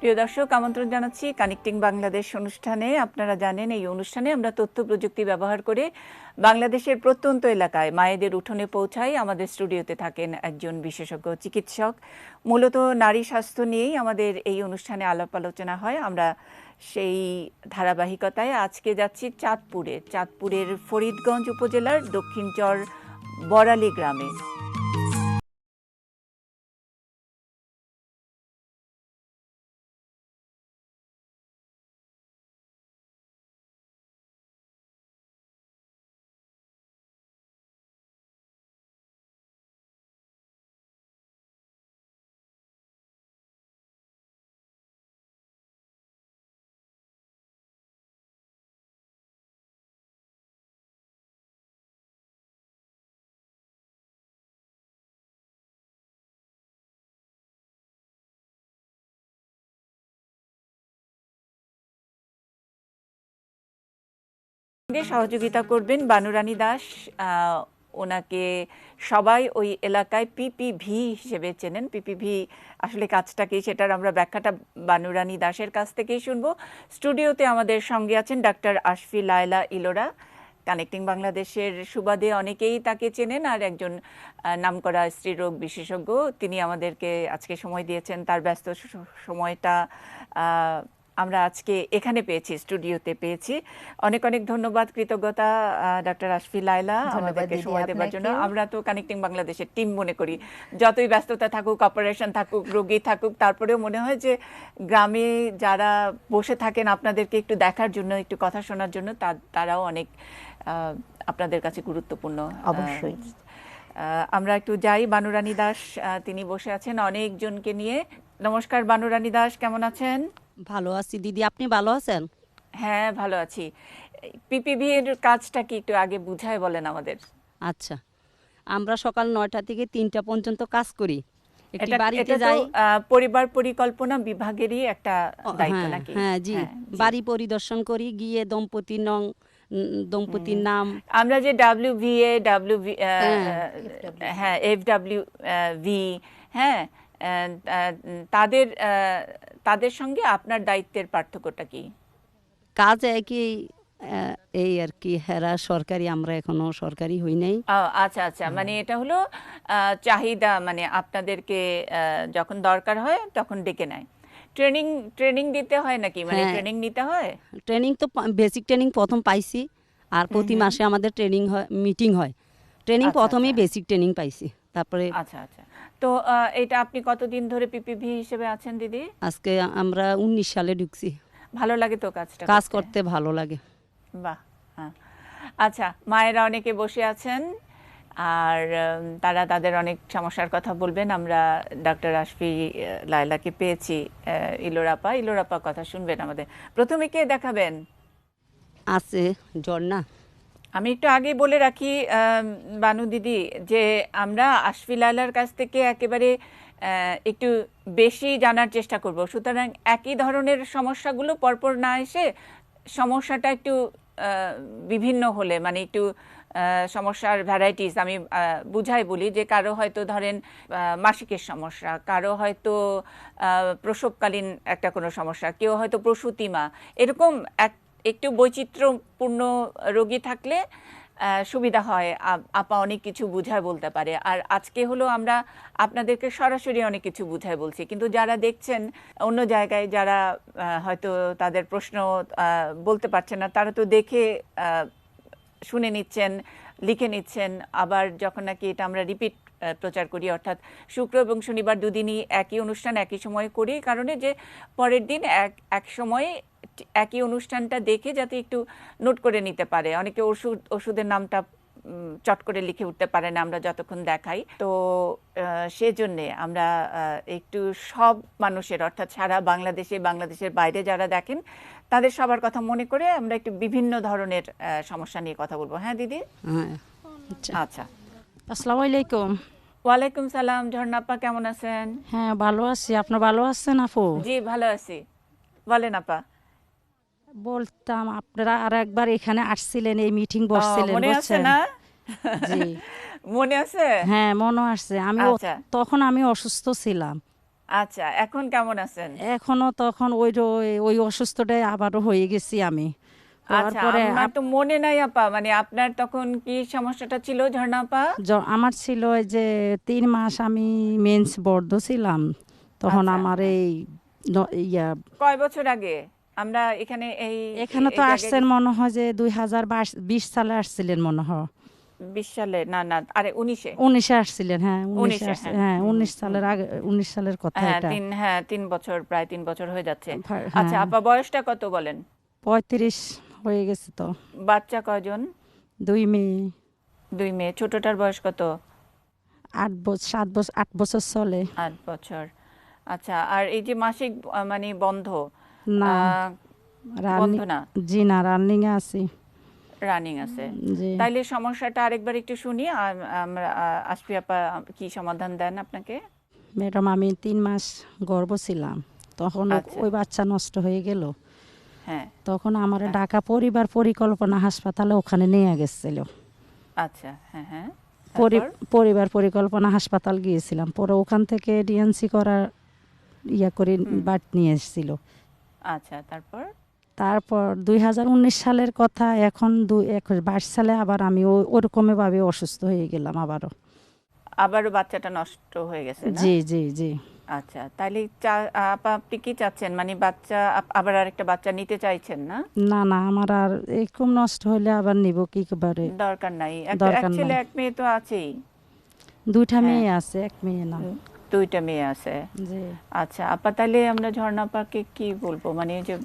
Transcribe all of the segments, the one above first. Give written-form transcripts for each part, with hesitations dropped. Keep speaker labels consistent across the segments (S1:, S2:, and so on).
S1: প্রিয় দর্শক, আমন্ত্রণ জানাচ্ছি কানেক্টিং বাংলাদেশ অনুষ্ঠানে। আপনারা জানেন এই অনুষ্ঠানে আমরা তথ্য প্রযুক্তি ব্যবহার করে বাংলাদেশের প্রত্যন্ত এলাকায় মায়েদের উঠোনে পৌঁছাই। আমাদের স্টুডিওতে থাকেন একজন বিশেষজ্ঞ চিকিৎসক। মূলত নারী স্বাস্থ্য নিয়েই আমাদের এই অনুষ্ঠানে আলাপ আলোচনা হয়। আমরা সেই ধারাবাহিকতায় আজকে যাচ্ছি চাঁদপুরের ফরিদগঞ্জ উপজেলার দক্ষিণচর বড়ালী গ্রামে। সহযোগিতা করবেন বানুরানী দাস। ওনাকে সবাই ওই এলাকায় পিপিভি হিসেবে চেনেন। পিপিভি আসলে কাজটা কি, সেটার আমরা ব্যাখ্যাটা বানুরানী দাসের কাছ থেকেই শুনবো। স্টুডিওতে আমাদের সঙ্গে আছেন ডাক্তার আশফি লায়লা ইলোরা। কানেক্টিং বাংলাদেশের সুবাদে অনেকেই তাকে চেনেন, আর একজন নামকরা স্ত্রীরোগ বিশেষজ্ঞ। তিনি আমাদেরকে আজকে সময় দিয়েছেন, তার ব্যস্ত সময়টা আমরা আজকে এখানে পেয়েছি, স্টুডিওতে পেয়েছি। অনেক অনেক ধন্যবাদ, কৃতজ্ঞতা ডাক্তার আশফি লায়লা আমাদেরকে সময় দেওয়ার জন্য। আমরা তো কানেক্টিং বাংলাদেশের টিম মনে করি, যতই ব্যস্ততা থাকুক, অপারেশন থাকুক, রোগী থাকুক, তারপরেও মনে হয় যে গ্রামে যারা বসে থাকেন আপনাদেরকে একটু দেখার জন্য, একটু কথা শোনার জন্য, তারাও অনেক আপনাদের কাছে গুরুত্বপূর্ণ।
S2: অবশ্যই
S1: আমরা একটু যাই। বানুরানী দাস তিনি বসে আছেন অনেকজনকে নিয়ে। নমস্কার বানুরানী দাস, কেমন আছেন?
S2: ভালো আছি দিদি, আপনি ভালো আছেন?
S1: হ্যাঁ, ভালো আছি। পিপিভি এর কাজটা কি একটু আগে বুঝায় বলেন আমাদের।
S2: আচ্ছা, আমরা সকাল 9টা থেকে 3টা পর্যন্ত কাজ করি। একটি
S1: এটা
S2: বাড়িতে
S1: তো
S2: যাই।
S1: পরিবার পরিকল্পনা বিভাগেরই একটা দায়িত্ব
S2: হ্যাঁ
S1: নাকি?
S2: হ্যাঁ, জি। বাড়ি পরিদর্শন করি, গিয়ে দম্পতির নাম।
S1: আমরা যে ডাব্লিউভিএ, হ্যাঁ এফডব্লিউভি, হ্যাঁ, তাদের তাদের সঙ্গে আপনার দায়িত্বের পার্থক্যটা কি?
S2: কাজ একই, এই আর কি। হেরা সরকারি, আমরা এখনো সরকারি হই নাই।
S1: আচ্ছা আচ্ছা, মানে এটা হলো চাহিদা, মানে আপনাদেরকে যখন দরকার হয় তখন ডেকে নেয়। ট্রেনিং ট্রেনিং দিতে হয় নাকি, মানে
S2: হ্যাঁ,
S1: ট্রেনিং নিতে হয়?
S2: ট্রেনিং তো বেসিক ট্রেনিং প্রথম পাইছি, আর প্রতি মাসে আমাদের ট্রেনিং হয়, মিটিং হয়। ট্রেনিং
S1: আচ্ছা
S2: প্রথমেই
S1: আচ্ছা
S2: বেসিক ট্রেনিং পাইছি, তারপরে
S1: আচ্ছা আচ্ছা। তো এটা আপনি কতদিন ধরে পিপিভি হিসেবে আছেন দিদি?
S2: আজকে আমরা 19 সালে ঢুকছি।
S1: ভালো লাগে তো কাজটা
S2: কাজ করতে ভালো লাগে।
S1: বাহ, হ্যাঁ। আচ্ছা, মায়েরা অনেকে বসে আছেন, আর তারা তাদের অনেক সমস্যার কথা বলবেন। আমরা ডাক্তার আশফি লায়লাকে পেয়েছি। ইলোরাপা কথা শুনবেন আমাদের। প্রথমে কে দেখাবেন?
S2: আছে ঝর্ণা।
S1: আমি একটু আগে বলে রাখি বানু দিদি, যে আমরা আশফি লায়লার কাছ থেকে একেবারে একটু বেশি জানার চেষ্টা করব। সুতরাং একই ধরনের সমস্যাগুলো পরপর না এসে সমস্যাটা একটু বিভিন্ন হলে, মানে একটু সমস্যার ভ্যারাইটিস আমি বুঝাই বলি, যে কারো হয়তো ধরেন মাসিকের সমস্যা, কারো হয়তো প্রসবকালীন একটা কোনো সমস্যা, কেউ হয়তো প্রসূতি মা, এরকম একটু বৈচিত্র্যপূর্ণ রোগী থাকলে সুবিধা হয়। আপা অনেক কিছু বুঝায় বলতে পারে। আর আজকে হলো আমরা আপনাদেরকে সরাসরি অনেক কিছু বুঝায় বলছি, কিন্তু যারা দেখছেন অন্য জায়গায়, যারা হয়তো তাদের প্রশ্ন বলতে পারছেন না, তারা তো দেখে শুনে নিচ্ছেন, লিখে নিচ্ছেন। আবার যখন নাকি এটা আমরা রিপিট প্রচার করি, অর্থাৎ শুক্র এবং শনিবার দুদিনই একই অনুষ্ঠান একই সময়ে করি, কারণে যে পরের দিন এক সময়ে একই অনুষ্ঠানটা দেখে যাতে একটু নোট করে নিতে পারে। অনেকে ওষুধের নামটা চট করে লিখে উঠতে পারে না আমরা যতক্ষণ দেখাই। তো সেজন্যে আমরা একটু সব মানুষের, অর্থাৎ সারা বাংলাদেশের বাইরে যারা দেখেন, তাদের সবার কথা মনে করে আমরা একটু বিভিন্ন ধরনের সমস্যা নিয়ে কথা বলবো। হ্যাঁ দিদি?
S2: হ্যাঁ,
S1: আচ্ছা।
S3: আসসালামু আলাইকুম।
S1: ওয়ালাইকুম সালাম। ঝর্ণাপা কেমন আছেন?
S3: হ্যাঁ, ভালো আছি। আপনি ভালো আছেন আপু?
S1: জি, ভালো আছি। বলেন আপা।
S3: বলতাম, আপনারা আর একবার এখানে আসছিলেন, এই মিটিং বসছিলেন,
S1: মনে আছে
S3: বুঝছেন?
S1: না?
S3: জি।
S1: মনে আছে?
S3: হ্যাঁ, মনে আসছে।
S1: আচ্ছা
S3: তখন আমি অসুস্থ ছিলাম।
S1: আচ্ছা, এখন কেমন আছেন?
S3: এখনো তখন ওই অসুস্থটাই আবারও হয়ে গেছি আমি। হওয়ার
S1: আচ্ছা,
S3: পরে
S1: আমার তো মনে নাই আপা, মানে আপনার তখন কি সমস্যাটা ছিল ঝর্ণা আপা?
S3: আমার ছিল ওই যে 3 মাস আমি মেন্স বর্ধ ছিলাম, তখন
S1: আচ্ছা,
S3: আমার
S1: হ্যাঁ।
S3: এই ইয়া
S1: কয় বছর আগে আমরা এখানে এই
S3: এখানে
S1: এই
S3: তো
S1: জায়গায়
S3: আসছেন মনে হয় যে 2020 সালে আসছিলেন মনে হয়।
S1: 20 সালে? না না, আরে 19-এ।
S3: 19-এ আসছিলেন, হ্যাঁ 19-এ
S1: 19-এ,
S3: আসছে,
S1: হ্যাঁ।
S3: হ্যাঁ
S1: হুম,
S3: 19
S1: হুম।
S3: সালের আগে, 19 সালের কথা
S1: হ্যাঁ,
S3: এটা।
S1: 3 বছর, প্রায় 3 বছর হয়ে যাচ্ছে। আচ্ছা
S3: হ্যাঁ
S1: আপা, বয়সটা কত বলেন?
S3: 35 হয়ে গেছে তো।
S1: বাচ্চা কয়জন?
S3: 2 মেয়ে।
S1: 2 মেয়ে। ছোটটার বয়স কত?
S3: 8 বছর চলে।
S1: 8 বছর। আচ্ছা, আর এই যে মাসিক মানে বন্ধ,
S3: না,
S1: আহ, বন্ধ
S3: রানিং।
S1: না,
S3: জি না, রানিং এ আছি।
S1: রানিং আছে।
S3: জি
S1: তাইলে সমস্যাটা আরেকবার একটু শুনি, আর আমরা আসফি আপা কি সমাধান দেন আপনাকে।
S3: ম্যাডাম, আমি 3 মাস গর্ভ ছিলাম, তখন
S1: আচ্ছা,
S3: ওই বাচ্চা নষ্ট হয়ে গেল।
S1: হ্যাঁ।
S3: তখন আমার
S1: আ-
S3: ঢাকা পরিবার পরিকল্পনা হাসপাতালে ওখানে নিয়ে গেছিল।
S1: আচ্ছা, হ্যাঁ হ্যাঁ। তারপর?
S3: পরিবার পরিকল্পনা হাসপাতাল গিয়েছিলাম, পরে ওখান থেকে ডিএনসি করার করে
S1: হুম।
S3: বাট নিয়ে এসেছিল।
S1: আচ্ছা, তারপর?
S3: তারপর 2019 সালের কথা, এখন 2022 সালে আবার আমি ওরকমই ভাবে অসুস্থ হয়ে গেলাম আবারও।
S1: আবারও বাচ্চাটা নষ্ট হয়ে গেছে না?
S3: জি জি জি।
S1: আচ্ছা, তাহলে আপা আপনি কি চাচ্ছেন, মানে বাচ্চা আবার আরেকটা বাচ্চা নিতে চাইছেন না?
S3: না না, আমার আর এরকম নষ্ট হলে আবার নিব কি করে।
S1: দরকার নাই, একটা এক
S3: দরকার
S1: ছেলে
S3: নাই।
S1: এক মেয়ে তো আছেই।
S3: 2টা
S1: হ্যাঁ।
S3: মেয়ে আছে, 1 মেয়ে না।
S1: 2টা মেয়ে আছে।
S3: জি।
S1: আচ্ছা আপা, তাহলে আমরা ঝর্ণা আপাকে কি বলবো, মানে এই যে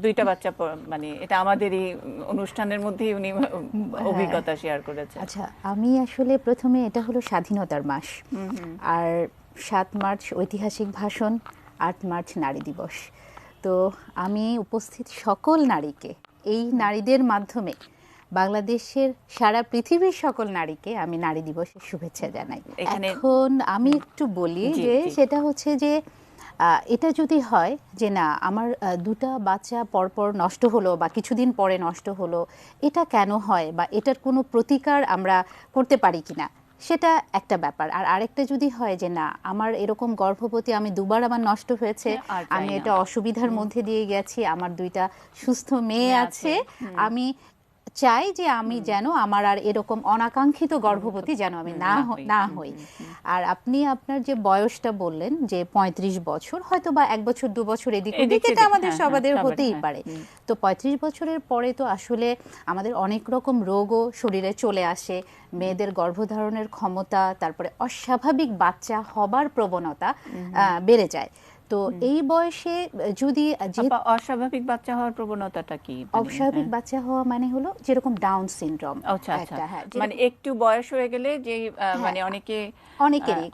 S1: 2টা বাচ্চা মানে এটা আমাদেরই অনুষ্ঠানের মধ্যেই উনি
S4: হ্যাঁ,
S1: অভিজ্ঞতা শেয়ার করেছেন।
S4: আচ্ছা, আমি আসলে প্রথমে, এটা হলো স্বাধীনতার মাস,
S1: হুম হুম।
S4: আর 7 মার্চ ঐতিহাসিক ভাষণ, 8 মার্চ নারী দিবস। তো আমি উপস্থিত সকল নারীকে, এই নারীদের মাধ্যমে বাংলাদেশের, সারা পৃথিবীর সকল নারীকে আমি নারী দিবসের শুভেচ্ছা জানাই।
S1: এখানে
S4: এখন আমি একটু বলি
S1: জি
S4: যে
S1: জি।
S4: সেটা হচ্ছে যে এটা যদি হয় যে না, আমার 2টা বাচ্চা পরপর নষ্ট হলো বা কিছুদিন পরে নষ্ট হলো, এটা কেন হয় বা এটার কোনো প্রতিকার আমরা করতে পারি কিনা, সেটা একটা ব্যাপার। আর আরেকটা যদি হয় যে না, আমার এরকম গর্ভবতী, আমি 2বার আমার নষ্ট হয়েছে,
S1: আর চাই
S4: আমি
S1: না।
S4: এটা অসুবিধার মধ্যে দিয়ে গেছি, আমার 2টা সুস্থ মেয়ে
S1: মেয়ে
S4: আছে,
S1: আছে।
S4: আমি চাই যে আমি যেন আমার আর এরকম অনাকাঙ্ক্ষিত গর্ভবতী যেন আমি না হই। আর আপনি আপনার যে বয়সটা বললেন যে 35 বছর, হয়তো বা 1 বছর 2 বছর এদিক ওদিক, এটা আমাদের সবাদের হতেই পারে। তো 35 বছরের পরে তো আসলে আমাদের অনেক রকম রোগও শরীরে চলে আসে, মেয়েদের গর্ভধারণের ক্ষমতা, তারপরে অস্বাভাবিক বাচ্চা হবার প্রবণতা বেড়ে যায়। তো এই বয়সে যদি
S1: আপা, অস্বাভাবিক বাচ্চা হওয়ার প্রবণতাটা কি?
S4: অস্বাভাবিক বাচ্চা হওয়া মানে হলো যেরকম ডাউন সিনড্রোম
S1: আচ্ছা আচ্ছা,
S4: একটা, হ্যাঁ,
S1: মানে একটু বয়স হয়ে গেলে যে মানে
S4: অনেকেরই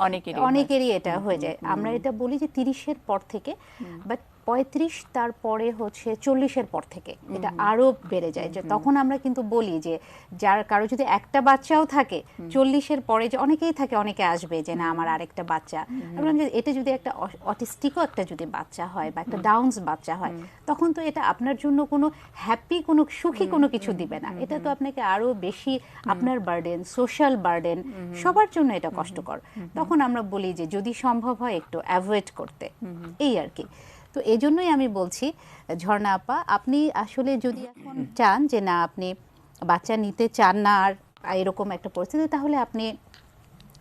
S4: অনেকেরই এটা হয়ে যায়। আমরা এটা বলি যে 30-এর পর থেকে, বাট 35 তারপরে হচ্ছে 40-এর পর থেকে এটা আরো বেড়ে যায়। যে তখন আমরা কিন্তু বলি যে যার কারো যদি একটা বাচ্চাও থাকে, 40-এর পরে যে অনেকেই থাকে, অনেকে আসবে যে না আমার আরেকটা বাচ্চা, আমরা বললাম যে এটা যদি একটা অটিস্টিকও একটা যদি বাচ্চা হয় বা একটা ডাউনস বাচ্চা হয়, তখন তো এটা আপনার জন্য কোনো হ্যাপি, কোনো সুখী কোনো কিছু দিবে না। এটা তো আপনাকে আরো বেশি আপনার বার্ডেন, সোশ্যাল বার্ডেন, সবার জন্য এটা কষ্টকর। তখন আমরা বলি যে যদি সম্ভব হয় একটু অ্যাভয়েড করতে, এই আর কি। তো এই জন্যই আমি বলছি ঝর্ণা আপা, আপনি আসলে যদি এখন চান যে না আপনি বাচ্চা নিতে চান না আর এরকম একটা পরিস্থিতি, তাহলে আপনি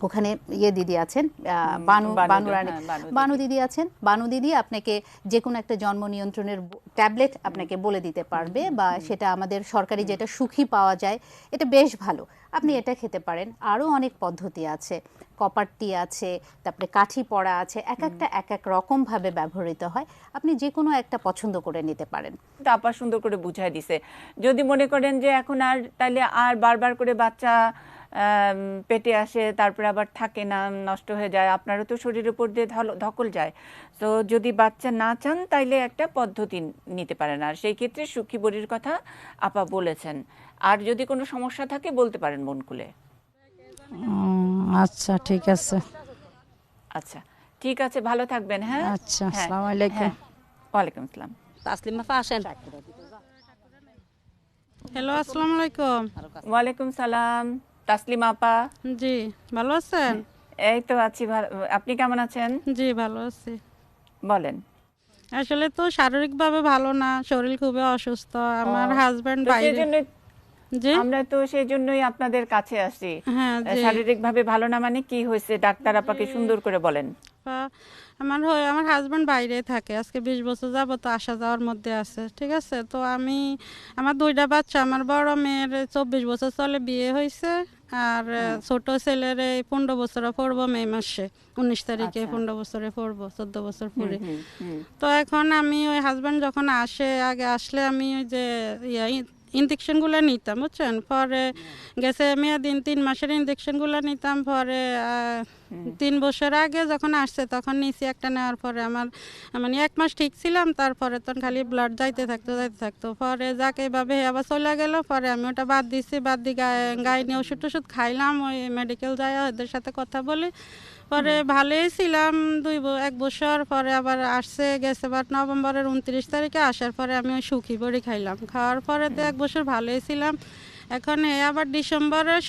S4: ওখানে দিদি আছেন, বানু দিদি আছেন। বানু দিদি আপনাকে যে কোনো একটা জন্ম নিয়ন্ত্রণের ট্যাবলেট আপনাকে বলে দিতে পারবে, বা সেটা আমাদের সরকারি যেটা সুখী পাওয়া যায়, এটা বেশ ভালো, আপনি এটা খেতে পারেন। আরও অনেক পদ্ধতি আছে, কপার টি আছে, তারপরে কাঠি পড়া আছে, এক একটা এক এক রকম ভাবে ব্যবহৃত হয়, আপনি যে কোনো একটা পছন্দ করে নিতে পারেন।
S1: আপা সুন্দর করে বুঝাই দিছে। যদি মনে করেন যে এখন আর তাহলে আর বারবার করে বাচ্চা পেটে আসে, তারপরে আবার থাকে না, নষ্ট হয়ে যায়, আপনারও তো শরীরের উপর দিয়ে ধকল যায়, তো যদি বাচ্চা না চান তাইলে একটা পদ্ধতি নিতে পারেন। আর সেই ক্ষেত্রে সুখী বড়ির কথা আপা বলেছেন। আর যদি কোনো সমস্যা থাকে বলতে পারেন মন খুলে।
S3: আচ্ছা ঠিক আছে।
S1: আচ্ছা ঠিক আছে, ভালো থাকবেন। হ্যাঁ
S3: আচ্ছা,
S1: হ্যাঁ
S3: আসসালামু আলাইকুম।
S1: হ্যাঁ, ওয়ালাইকুম আসসালাম।
S2: তাসলিমা আপা আসেন।
S5: হ্যালো, আসসালামু আলাইকুম।
S1: ওয়ালাইকুম সালাম। তাসলিমা আপা,
S5: জি, ভালো আছেন?
S1: এই তো আছি ভালো। আপনি কেমন আছেন?
S5: জি ভালো আছি।
S1: বলেন।
S5: আসলে তো শারীরিকভাবে ভালো না, শরীর খুবই অসুস্থ। আমার হাজবেন্ড
S1: তো
S5: বাইরে।
S1: সেজন্য
S5: জি
S1: আমরা তো সেই জন্যই আপনাদের কাছে আসি।
S5: হ্যাঁ জি
S1: শারীরিকভাবে ভালো না মানে কি হয়েছে ডাক্তার আপাকে সুন্দর করে বলেন।
S5: আমার হাজবেন্ড বাইরে থাকে, আজকে 20 বছর যাবত আসা যাওয়ার মধ্যে আছে, ঠিক আছে। তো আমার 2টা বাচ্চা, আমার বড় মেয়ের 24 বছর চলে বিয়ে হয়েছে, আর ছোট ছেলের 15 বছরে পড়বো মে মাসে, 19 তারিখে 15 বছরে পড়বো, 14 বছর পরে। তো এখন আমি ওই হাজবেন্ড যখন আসে, আগে আসলে আমি ওই যে ইনজেকশনগুলো নিতাম, বুঝছেন। পরে গেছে মেয়াদিন 3 মাসের ইনজেকশনগুলো নিতাম। পরে 3 বছর আগে যখন আসছে তখন নিছি একটা, নেওয়ার পরে আমার মানে 1 মাস ঠিক ছিলাম, তারপরে তখন খালি ব্লাড যাইতে থাকতো। পরে যাকে এভাবে আবার চলে গেল, পরে আমি ওটা বাদ দিছি। বাদ দিয়ে গায়ে নিয়ে ওষুধ টষুধ খাইলাম, ওই মেডিকেল যায় ওদের সাথে কথা বলি। পরে ভালোই ছিলাম 1 বছর। পরে আবার গেছে নভেম্বরের 29 তারিখে আসার পরে আমি ওই সুখী বড়ি খাইলাম। খাওয়ার পরে তো 1 বছর ভালোই ছিলাম। এখন আবার ডিসেম্বরের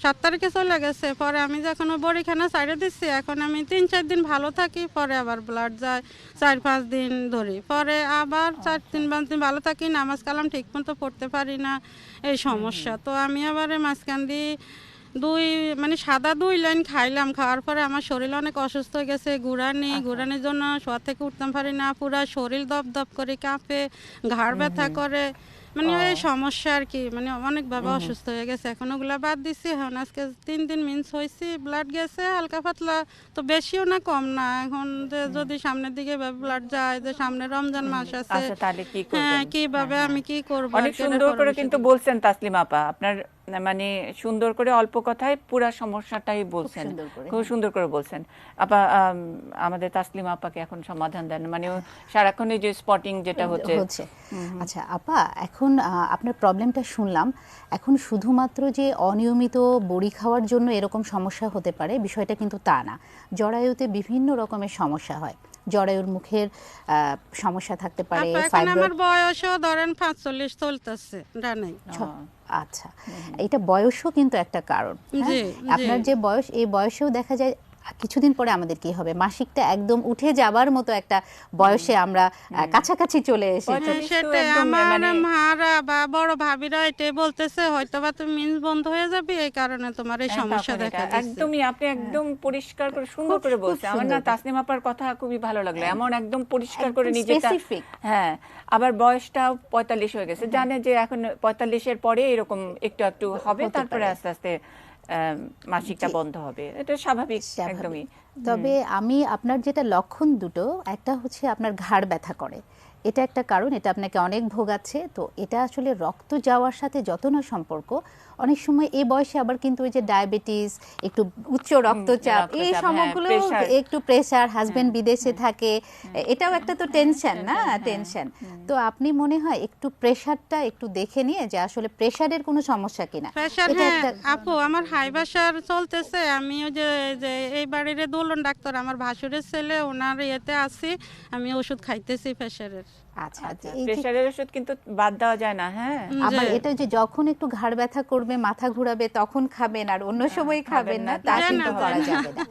S5: 7 তারিখে চলে গেছে। পরে আমি যখন ওই বড়িখানা ছাইড়ে দিচ্ছি, এখন আমি 3-4 দিন ভালো থাকি, পরে আবার ব্লাড যায় 4-5 দিন ধরে। পরে আবার 4-5 দিন ভালো থাকি, নামাজ কালাম ঠিক মতো পড়তে পারি না, এই সমস্যা। তো আমি আবার মাঝখান দিয়ে সাদা 2 লাইন খাইলাম। খাওয়ার পরে আমার শরীর অনেক অসুস্থ হয়ে গেছে, ঘুরানির জন্য শোয়া থেকে উঠতাম পারি না, পুরা শরীর দপ করে কাঁপে, ঘাড় ব্যথা করে, এই সমস্যা আর কি, অনেকভাবে অসুস্থ হয়ে গেছে। এখন ওগুলা বাদ দিছি। এখন আজকে 3 দিন মিন্স হয়েছি, ব্লাড গেছে হালকা পাতলা, তো বেশিও না কম না। এখন যে যদি সামনের দিকে ব্লাড যায়, যে সামনে রমজান মাস আছে,
S1: তাহলে কি করবেন?
S5: হ্যাঁ কিভাবে আমি কি করব?
S1: অনেক সুন্দর করে কিন্তু বলছেন তাসলিমা আপা, আপনার সুন্দর করে অল্প কথায় পুরা সমস্যাটাই বলছেন, খুব সুন্দর করে বলছেন আপা। আমাদের তাসলিমা আপাকে এখন সমাধান দেন, সারাক্ষণ যে স্পটিং যেটা হচ্ছে।
S4: আচ্ছা আপা, এখন আপনার প্রবলেমটা শুনলাম। এখন শুধুমাত্র যে অনিয়মিত বড়ি খাওয়ার জন্য এরকম সমস্যা হতে পারে বিষয়টা কিন্তু তা না। জরায়ুতে বিভিন্ন রকমের সমস্যা হয়, জরায়ুর মুখের সমস্যা থাকতে পারে।
S5: আমার বয়সও ধরেন 45 চলতেছে।
S4: আচ্ছা, এটা বয়সও কিন্তু একটা কারণ। আপনার যে বয়স, এই বয়সেও দেখা যায় কিছুদিন পরে আমাদের কি হবে, মাসিকটা একদম উঠে যাবার মতো একটা বয়সে আমরা কাছাকাছি চলে এসেছি।
S5: আমার মারা বা বড় ভাবিরা এটাই বলতেছে, হয়তোবা তুমি মিন্স বন্ধ হয়ে যাবে, এই কারণে তোমার এই সমস্যা দেখা দিচ্ছে।
S1: একদমই আপনি একদম পরিষ্কার করে সুন্দর করে বলছেন। আমার না তাসনিমা আপার কথা খুবই ভালো লাগলো, এমন একদম পরিষ্কার করে নিজেটা। হ্যাঁ, আবার বয়সটাও 45 হয়ে গেছে, জানে যে এখন 45-এর পরে এরকম একটু একটু হবে, তারপরে আস্তে আস্তে মাসিকটা বন্ধ হবে, এটা স্বাভাবিক একদমই।
S4: তবে আমি আপনার যেটা লক্ষণ দুটো, একটা হচ্ছে আপনার ঘাড় ব্যথা করে, এটা একটা কারণ, এটা আপনাকে অনেক ভোগাচ্ছে। তো এটা আসলে রক্ত যাওয়ার সাথে যত না সম্পর্ক, অনেক সময় এই বয়সে আবার কিন্তু ওই যে ডায়াবেটিস, একটু উচ্চ রক্তচাপ, এই সময়গুলো, একটু প্রেসার, হাজবেন্ড বিদেশে থাকে, এটাও একটা তো টেনশন না, টেনশন। তো আপনি মনে হয় একটু প্রেসারটা একটু দেখে নিয়ে যে আসলে প্রেসারের কোনো সমস্যা কিনা।
S5: আপু আমার হাই প্রেসার চলতেছে, আমি ওই যে এই বাড়ির দোলন ডাক্তার, আমার ভাসুরের ছেলে, ওনার ইয়েতে আছি, আমি ওষুধ খাইতেছি প্রেসারের।
S4: আচ্ছা,
S1: প্রেসারের ওষুধ কিন্তু বাদ দেওয়া যায় না। হ্যাঁ,
S4: আবার এটা যে যখন একটু ঘাড় ব্যথা করবে, মাথা ঘুরাবে, তখন খাবেন, আর অন্য সময় খাবেন না, তা কিন্তু করা যাবে না।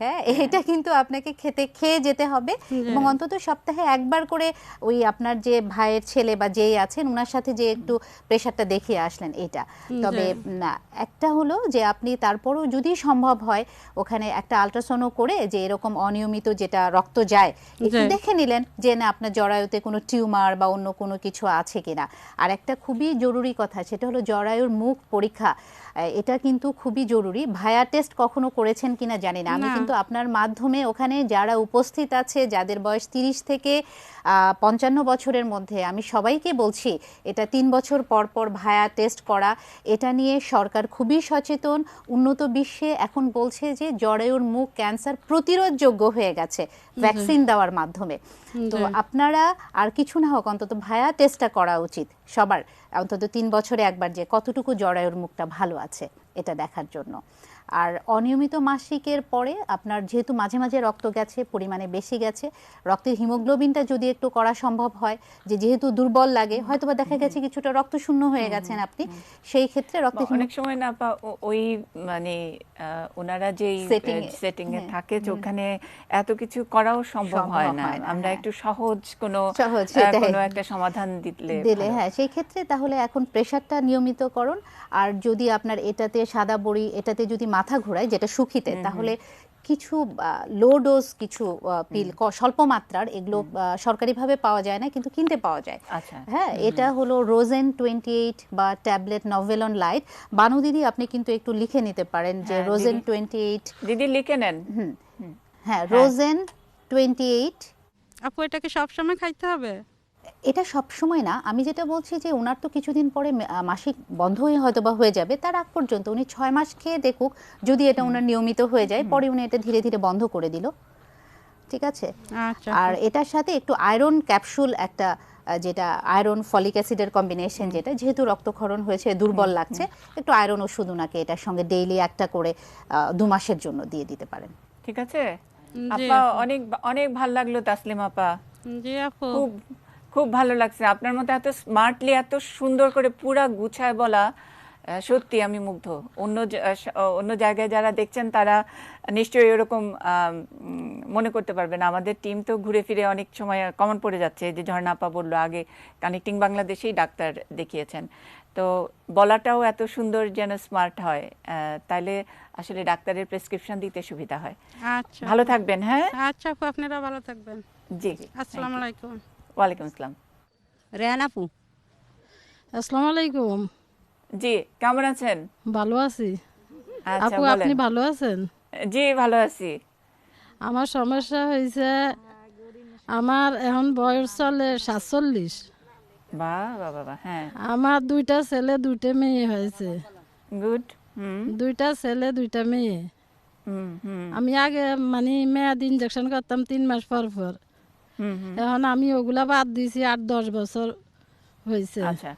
S4: হ্যাঁ, এটা কিন্তু আপনাকে খেয়ে যেতে হবে, এবং অন্তত সপ্তাহে একবার করে ওই আপনার যে ভাইয়ের ছেলে বা যেই আছেন ওনার সাথে যে একটু প্রেশারটা দেখিয়ে আসলেন, এটা। তবে না, একটা হলো যে আপনি তারপরও যদি সম্ভব হয় ওখানে একটা আল্ট্রাসাউন্ড করে যে এরকম অনিয়মিত যেটা রক্ত যায় একটু দেখে নিলেন যে না আপনার জরায়ুতে কোনো টিউমার বা অন্য কোনো কিছু আছে কিনা। আর একটা খুবই জরুরি কথা, সেটা হলো জরায়ুর মুখ পরীক্ষা, এটা কিন্তু খুবই জরুরি। ভায়া টেস্ট কখনো করেছেন কিনা জানি না, আমি কিন্তু আপনার মাধ্যমে ওখানে যারা উপস্থিত আছে, যাদের বয়স 30 থেকে 55 বছরের মধ্যে, আমি সবাইকে বলছি এটা 3 বছর পর পর ভায়া টেস্ট করা, এটা নিয়ে সরকার খুবই সচেতন। উন্নত বিশ্বে এখন বলছে যে জরায়ুর মুখ ক্যান্সার প্রতিরোধযোগ্য হয়ে গেছে ভ্যাকসিন দেওয়ার মাধ্যমে। তো আপনারা আর কিছু না হোক অন্তত ভায়া টেস্টটা করা উচিত সবার, অন্তত 3 বছরে একবার, যে কতটুকু জরায়ুর মুখটা ভালো আছে এটা দেখার জন্য। আর অনিয়মিত মাসিকের পরে আপনার যেহেতু মাঝে মাঝে রক্ত গেছে, পরিমাণে বেশি গেছে, রক্তের হিমোগ্লোবিনটা যদি একটু করা সম্ভব হয়, যেহেতু দুর্বল লাগে, হয়তো বা দেখা গেছে কিছুটা রক্ত শূন্য হয়ে গেছেন আপনি, সেই ক্ষেত্রে রক্তের
S1: অনেক সময় না আপা ওই মানে ওনারা যেই সেটিং এ থাকে যে ওখানে এত কিছু করাও সম্ভব হয় না, আমরা একটু সহজ কোনো একটা সমাধান দিলে
S4: হ্যাঁ সেই ক্ষেত্রে তাহলে এখন প্রেসারটা নিয়মিতকরণ। আর যদি আপনার এটাতে সাদা বড়ি, এটাতে যদি মাথা ঘোরায় যেটা সুখিতে, তাহলে কিছু লো ডোজ কিছু পিল স্বল্প মাত্রার, এগুলো সরকারিভাবে পাওয়া যায় না কিন্তু কিনতে পাওয়া যায়। হ্যাঁ, এটা হলো রোজেন 28 বা ট্যাবলেট নভেলন লাইট। বানু দিদি আপনি কিন্তু একটু লিখে নিতে পারেন যে রোজেন 28
S1: দিদি লিখে নেন।
S4: হ্যাঁ, রোজেন 28।
S5: আপু এটাকে সব সময় খাইতে হবে?
S4: এটা সব সময় না, আমি যেটা বলছি যে ওনার তো কিছুদিন পরে মাসিক বন্ধই হয়তো বা হয়ে যাবে, তার আগ পর্যন্ত উনি 6 মাস খেয়ে দেখুক, যদি এটা ওনার নিয়মিত হয়ে যায়, পরে উনি এটা ধীরে ধীরে বন্ধ করে দিল, ঠিক আছে? আর এটার সাথে একটু আয়রন ক্যাপসুল একটা, যেটা আয়রন ফলিক অ্যাসিডের কম্বিনেশন, যেটা যেহেতু রক্তক্ষরণ হয়েছে, দুর্বল লাগছে, একটু আয়রন ওষুধ ওনাকে এটার সঙ্গে ডেইলি একটা করে 2 মাসের জন্য দিয়ে দিতে পারেন।
S1: ঠিক আছে আপা, অনেক অনেক ভালো লাগলো তাসলিম আপা।
S5: জি আপু,
S1: খুব খুব ভালো লাগছে আপনার মতো এত স্মার্টলি এত সুন্দর করে পুরা গুছায় বলা, সত্যি আমি মুগ্ধ। অন্য জায়গায় যারা দেখছেন তারা নিশ্চয়ই এরকম মনে করতে পারবেন। আমাদের টিম তো ঘুরে ফিরে অনেক সময় কমন পড়ে যাচ্ছে, যে ঝর্ণা আপা বললো আগে কানেক্টিং বাংলাদেশেই ডাক্তার দেখিয়েছেন, তো বলাটাও এত সুন্দর যেন স্মার্ট হয়, তাইলে আসলে ডাক্তারের প্রেসক্রিপশন দিতে সুবিধা হয়।
S5: আচ্ছা,
S1: ভালো থাকবেন। হ্যাঁ
S5: আচ্ছা আপু, আপনারা ভালো থাকবেন।
S1: জি,
S5: আসসালামু আলাইকুম।
S1: ওয়ালাইকুম আসসালাম।
S2: রেহান আপু,
S6: আসসালামু আলাইকুম।
S1: জি, কেমন আছেন?
S6: ভালো আছি।
S1: আচ্ছা,
S6: আপু আপনি ভালো আছেন?
S1: জি, ভালো আছি।
S6: আমার সমস্যা হয়েছে, আমার এখন বয়স চলে 47।
S1: বাহ বাহ বাহ, হ্যাঁ।
S6: আমার 2টা ছেলে 2টে মেয়ে হয়েছে।
S1: গুড।
S6: 2টা ছেলে 2টা মেয়ে। আমি আগে মানে মেয়াদি ইনজেকশন করতাম 3 মাস পর পর। এখন আমি ওগুলা বাদ দিয়েছি, 8-10 বছর হয়েছে।
S1: আচ্ছা।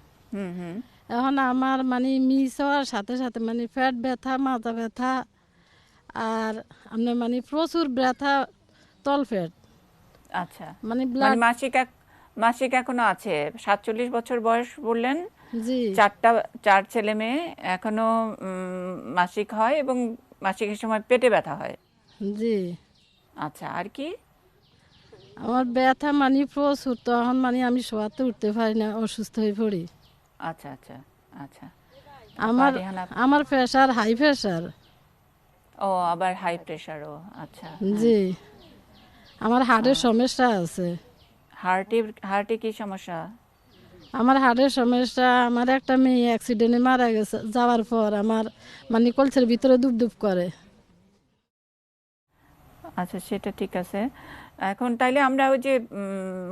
S6: এখন আমার মানে মিস হওয়ার সাথে সাথে মানে পেট ব্যথা, মাথা ব্যথা, আর আপনার মানে প্রচুর ব্যথা তলপেট।
S1: আচ্ছা,
S6: মানে
S1: মাসিক এখনো আছে? 47 বছর বয়স বললেন।
S6: জি,
S1: 4 ছেলে মেয়ে, এখনো মাসিক হয় এবং মাসিকের সময় পেটে ব্যথা হয়।
S6: জি।
S1: আচ্ছা, আর কি?
S6: আমার ব্যথা মানে প্রচুর, তখন মানে আমি শোয়াতে উঠতে পারি না, অসুস্থ হয়ে পড়ি।
S1: আচ্ছা আচ্ছা আচ্ছা।
S6: আমার প্রেশার হাই প্রেশার।
S1: ও, আবার হাই প্রেশারও? আচ্ছা।
S6: জি, আমার হার্টের সমস্যা আছে।
S1: হার্টে কি সমস্যা?
S6: আমার হার্টের সমস্যা, আমার একটা মেয়ে অ্যাক্সিডেন্টে মারা গেছে, যাওয়ার পর আমার মানে কলসের ভিতরে দুপ করে।
S1: আচ্ছা, সেটা ঠিক আছে। এখন তাইলে আমরা ওই যে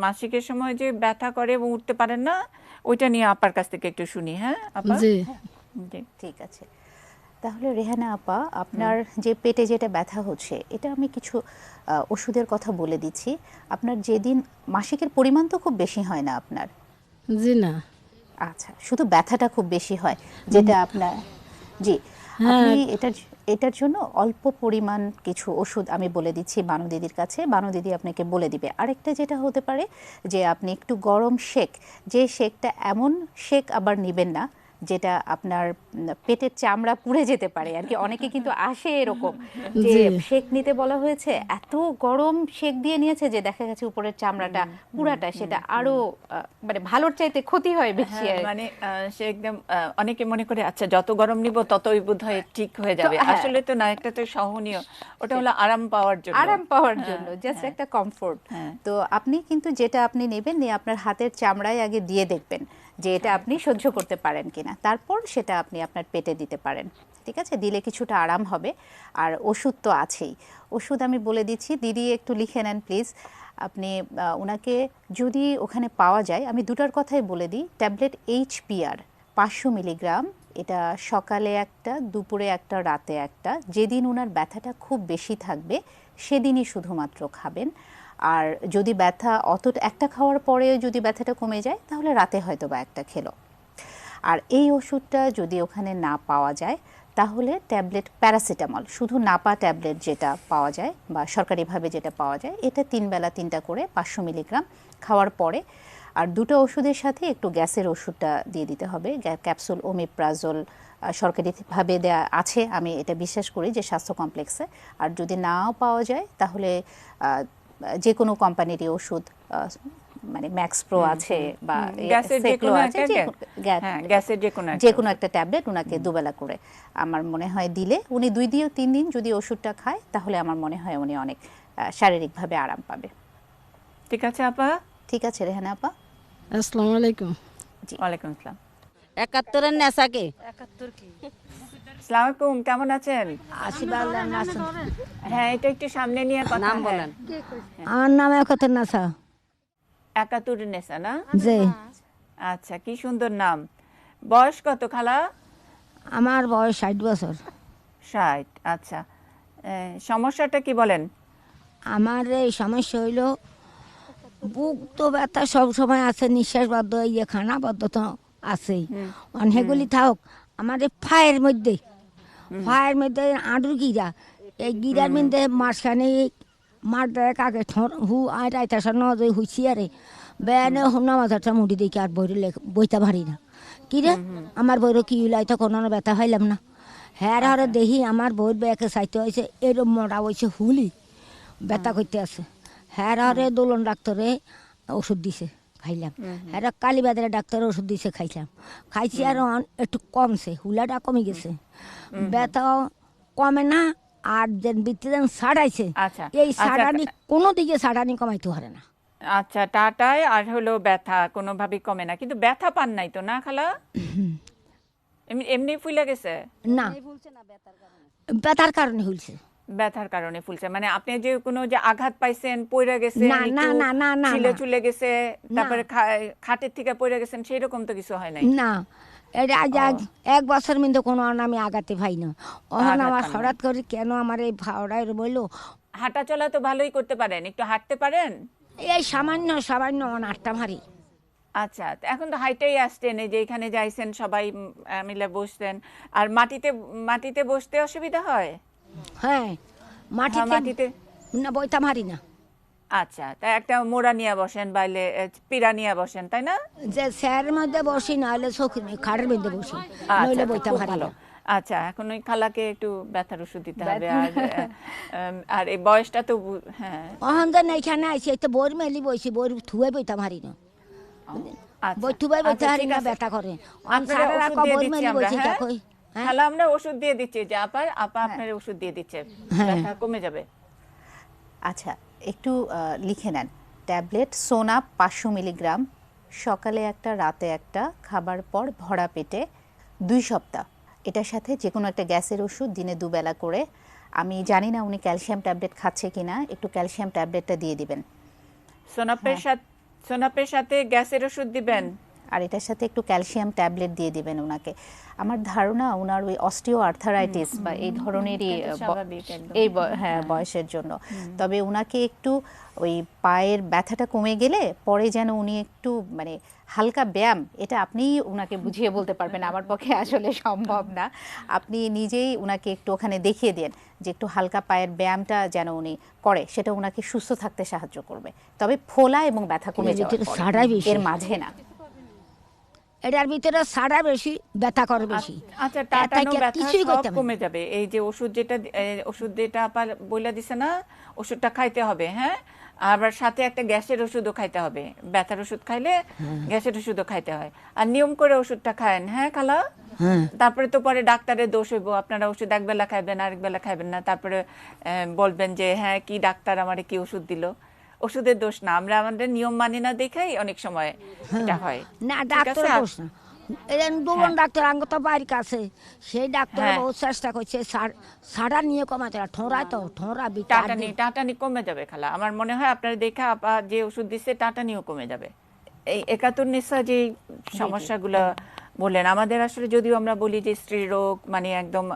S1: মাসিকের সময় যে ব্যথা করে এবং উঠতে পারেন না, ওইটা নিয়ে আপার কাছ থেকে একটু শুনি। হ্যাঁ আপা?
S6: জি,
S4: ঠিক আছে। তাহলে রেহানা আপা, আপনার যে পেটে যেটা ব্যথা হচ্ছে, এটা আমি কিছু ওষুধের কথা বলে দিচ্ছি। আপনার যেদিন মাসিকের পরিমাণ তো খুব বেশি হয় না আপনার?
S6: জি না।
S4: আচ্ছা, শুধু ব্যথাটা খুব বেশি হয় যেটা আপনার? জি, আপনি এটার জন্য অল্প পরিমাণ কিছু ওষুধ আমি বলে দিচ্ছি বানু দিদির কাছে, বানু দিদি আপনাকে বলে দিবে। আরেকটা যেটা হতে পারে যে আপনি একটু গরম শেক, যে শেকটা এমন শেক আবার নেবেন না যেটা আপনার পেটের চামড়া পুড়ে যেতে পারে আর কি। অনেকে কিন্তু আসে এরকম যে শেক নিতে বলা হয়েছে, এত গরম শেক দিয়ে নিয়েছে যে দেখা গেছে উপরের চামড়াটা পুরাটা, সেটা আরো মানে ভালোর চাইতে ক্ষতি হয় বেশি।
S1: মানে সে একদম অনেকে মনে করে আচ্ছা যত গরম নিব ততই বোধহয় ঠিক হয়ে যাবে, আসলে তো না, একটা তো সহনীয়, ওটা হলো আরাম পাওয়ার জন্য,
S4: জাস্ট একটা কমফোর্ট। তো আপনি কিন্তু যেটা আপনি নেবেন, নিয়ে আপনার হাতের চামড়ায় আগে দিয়ে দেখবেন যে এটা আপনি সহ্য করতে পারেন কিনা, তারপর সেটা আপনি আপনার পেটে দিতে পারেন। ঠিক আছে, দিলে কিছুটা আরাম হবে। আর ওষুধ তো আছেই, ওষুধ আমি বলে দিচ্ছি, দিদি একটু লিখে নেন প্লিজ। আপনি ওনাকে যদি ওখানে পাওয়া যায়, আমি 2টার কথাই বলে দিই। ট্যাবলেট HPR 500 মিলিগ্রাম, এটা সকালে একটা, দুপুরে একটা, রাতে একটা। যেদিন ওনার ব্যথাটা খুব বেশি থাকবে সেদিনই শুধুমাত্র খাবেন। আর যদি ব্যথা একটা খাওয়ার পরে যদি ব্যথাটা কমে যায়, তাহলে রাতে হয়তো বা একটা খেলো। আর এই ওষুধটা যদি ওখানে না পাওয়া যায়, তাহলে ট্যাবলেট প্যারাসিটামল, শুধু নাপা ট্যাবলেট যেটা পাওয়া যায় বা সরকারিভাবে যেটা পাওয়া যায়, এটা 3 বেলা 3টা করে 500 মিলিগ্রাম খাওয়ার পরে, আর 2টা ওষুধের সাথে একটু গ্যাসের ওষুধটা দিয়ে দিতে হবে। ক্যাপসুল ওমিপ্রাজোল সরকারিভাবে দেয়া আছে, আমি এটা বিশ্বাস করি যে স্বাস্থ্য কমপ্লেক্সে। আর যদি নাও পাওয়া যায় তাহলে যে কোনো কোম্পানিরই ওষুধ, মানে ম্যাক্স প্রো আছে বা
S1: গ্যাসের যে
S4: সেক্লো
S1: কোনো
S4: আছে,
S1: গ্যাসের
S4: যে কোনো একটা ট্যাবলেট ওনাকে 2 বেলা করে আমার মনে হয় দিলে, উনি 2 দিন 3 দিন যদি ওষুধটা খায় তাহলে আমার মনে হয় উনি অনেক শারীরিকভাবে আরাম পাবে।
S1: ঠিক আছে আপা।
S4: ঠিক আছে রেহানা আপা।
S6: আসসালামু আলাইকুম।
S1: ওয়ালাইকুম আসসালাম।
S2: 71-এর নেশাকে
S1: আসসালামু আলাইকুম, কেমন আছেন? হ্যাঁ, এটা একটু সামনে নিয়ে কথা
S2: নাম
S1: হ্যাঁ।
S2: বলেন।
S3: আমার নাম একতার নাসা।
S1: 71 নেশা না?
S3: জি,
S1: আচ্ছা, কি সুন্দর নাম। বয়স কত খালা?
S3: আমার বয়স 60 বছর।
S1: 60। আচ্ছা, সমস্যাটা কি বলেন?
S3: আমার এই সমস্যা হইল বুক তো ব্যথা সব সময় আছে, নিঃশ্বাস বদ্ধ, ইয়ে খানা বদ্ধ তো আছেই, অনেকগুলি থাক। আমার এই ফায়ের মধ্যে আঁডুর গিরা, এই গিরার মধ্যে মাঝখানে মার দেখ আগে হু আয় রাইতাস নজে হুইছি আরে বেনে হুনা মাথাটা মুড়ি দেখি আর বইতে পারি না। কি রে আমার বইরও কি হইলাই তো কোনো ব্যথা হইলাম না। হ্যাঁ হরে দেখি আমার বইয়ের ব্যাগে চাইতে হয়েছে এরম মোটা হয়েছে হুলি ব্যথা করতে আছে। হ্যাঁ হরে দোলন ডাক্তারে ওষুধ দিছে, খাইলাম। হ্যাঁ কালীবাজারে ডাক্তারের ওষুধ দিছে, খাইছি আর একটু কমছে, হুলাটা কমে গেছে, ব্যথাও কমে না। আর যেন বৃত্তি যেন ছাড়াইছে,
S1: আচ্ছা,
S3: এই ছাড়ানি কোনো দিকে ছাড়ানি কমাইতে পারে না।
S1: আচ্ছা, টাটায় আর হলো ব্যথা কোনোভাবেই কমে না, কিন্তু ব্যথা পান নাই তো না খালা? এমনি ফুলে গেছে?
S3: না, ব্যথার কারণে হইছে।
S1: ব্যথার কারণে ফুলছে, মানে আপনি যে কোনো যে আঘাত পাইছেন, পড়ে গেছেন,
S3: না, না, না, না, না,
S1: ছিলে
S3: না।
S1: চুলে গেছে, তারপরে খাটের থেকে পড়ে গেছেন, সেরকম তো কিছু হয় নাই?
S3: না, এটা আজ 1 বছর মধ্যে কোনো আমি আগাতে পাই না। ওখানে
S1: আঘাত
S3: আমার
S1: পান না।
S3: হঠাৎ করে কেন আমার এই ভাওড়ায় বললো
S1: হাঁটা চলা তো ভালোই করতে পারেন, একটু হাঁটতে পারেন?
S3: এই সামান্য আমার আটটা ভারী।
S1: আচ্ছা, তো এখন তো হাইটাই আসছেন, এই যে এখানে যাইছেন সবাই মিলে বসতেন, আর মাটিতে বসতে অসুবিধা হয়?
S3: হ্যাঁ,
S1: হ্যাঁ, মাটিতে
S3: না বইতা মারি না।
S1: আচ্ছা, তা একটা মোড়া নিয়ে বসেন, বাইলে পিড়া নিয়ে বসেন, তাই না?
S3: যে স্যারের মধ্যে বসি নাহলে চৌকি খাটের মধ্যে বসি, নইলে
S1: আচ্ছা,
S3: বইতা
S1: খুব
S3: মারি
S1: ভালো।
S3: না।
S1: আচ্ছা, এখন ওই খালাকে একটু ব্যথার ওষুধ দিতে হবে। আর এই বয়সটা তো হ্যাঁ।
S3: অহন তো এইখানে আইসি, এই তো বই মেলি বইছি, বই থুয়ে বইতা মারি না,
S1: আচ্ছা,
S3: বই থুবাই বইতে
S1: আচ্ছা,
S3: হারি
S1: ঠিক
S3: না,
S1: আছে।
S3: ব্যথা করে।
S1: আপনারা ওষুধ দিয়ে
S3: বই
S1: দিচ্ছি
S3: মেলি
S1: আমরা,
S3: বইছি
S1: হ্যাঁ?
S3: কই। হ্যাঁ,
S1: খালা, আমরা ওষুধ দিয়ে দিচ্ছি, যে আপা আপনার ওষুধ দিয়ে দিচ্ছে, ব্যথা কমে যাবে।
S4: আচ্ছা, একটু লিখে নেন। ট্যাবলেট সোনা 500 মিলিগ্রাম, সকালে একটা রাতে একটা, খাবার পর ভরা পেটে 2 সপ্তাহ। এটার সাথে যে কোনো একটা গ্যাসের ওষুধ দিনে 2 বেলা করে। আমি জানি না উনি ক্যালসিয়াম ট্যাবলেট খাচ্ছে কিনা, একটু ক্যালসিয়াম ট্যাবলেটটা দিয়ে দিবেন।
S1: সোনাপের সাথে গ্যাসের ওষুধ দিবেন,
S4: আর এটার সাথে একটু ক্যালসিয়াম ট্যাবলেট দিয়ে দিবেন ওনাকে। আমার ধারণা ওনার ওই অস্টিও আর্থারাইটিস বা এই ধরনেরই এই হ্যাঁ বয়সের জন্য। তবে ওনাকে একটু ওই পায়ের ব্যথাটা কমে গেলে পরে যেন উনি একটু মানে হালকা ব্যায়াম, এটা আপনিই ওনাকে বুঝিয়ে বলতে পারবেন, আমার পক্ষে আসলে সম্ভব না। আপনি নিজেই ওনাকে একটু ওখানে দেখিয়ে দেন যে একটু হালকা পায়ের ব্যায়ামটা যেন উনি করে, সেটা ওনাকে সুস্থ থাকতে সাহায্য করবে। তবে ফোলা এবং ব্যথা কমে যাওয়ার এর মাঝে না,
S3: এটার ভিতরে সারা বেশি, ব্যথা করে বেশি।
S1: আচ্ছা, টাটানো ব্যথা সব কমে যাবে। এই যে ওষুধ যেটা আপা বলে দিছে না, ওষুধটা খাইতে হবে, হ্যাঁ, আবার সাথে একটা গ্যাসের ওষুধও খাইতে হবে। ব্যথার ওষুধ খাইলে গ্যাসের ওষুধও খাইতে হয়, আর নিয়ম করে ওষুধটা খায়েন, হ্যাঁ খালা? তারপরে তো পরে ডাক্তারের দোষ হইব, আপনারা ওষুধ এক বেলা খাইবেন, আরেক বেলা খাইবেন না, তারপরে বলবেন যে হ্যাঁ কি ডাক্তার আমারে কি ওষুধ দিল। ওষুধের দোষ না, আমরা আমাদের নিয়ম মানি না দেখাই অনেক সময় এটা হয়।
S3: না, ডাক্তারের দোষ না, দুজন ডাক্তার আঙ্গ তো বাড়ির কাছে, সেই ডাক্তার বহুত চেষ্টা করছে সারা নিয়ে কমাতে, ঠোঁড়ায় তো ঠোঁড়া
S1: টাটানি কমে যাবে খালা, আমার মনে হয় আপনার দেখা আপা যে ওষুধ দিচ্ছে টাটানিও কমে যাবে। এই 71 নেশা যে সমস্যাগুলো বললেন, আমাদের আসলে যদিও আমরা বলি যে স্ত্রী রোগ মানে একদম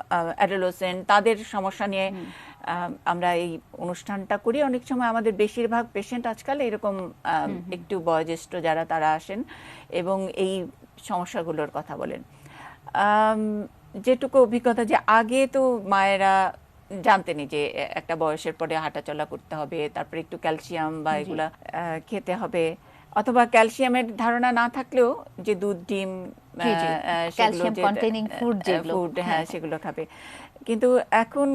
S1: অ্যাডোলেসেন্ট, তাদের সমস্যা নিয়ে আমরা এই অনুষ্ঠানটা করি। অনেক সময় আমাদের বেশিরভাগ পেশেন্ট আজকাল এরকম একটু বয়োজ্যেষ্ঠ যারা, তারা আসেন এবং এই সমস্যাগুলোর কথা বলেন। যেটুকু অভিজ্ঞতা, যে আগে তো মায়েরা জানতেনই যে একটা বয়সের পরে হাঁটাচলা করতে হবে, তারপরে একটু ক্যালসিয়াম বা এগুলা খেতে হবে, অথবা ক্যালসিয়ামের ধারণা না থাকলেও যে দুধ, ডিম,
S4: ক্যালসিয়াম কন্টেনিং ফুড যেগুলো,
S1: হ্যাঁ সেগুলো খাবে। কিন্তু এখন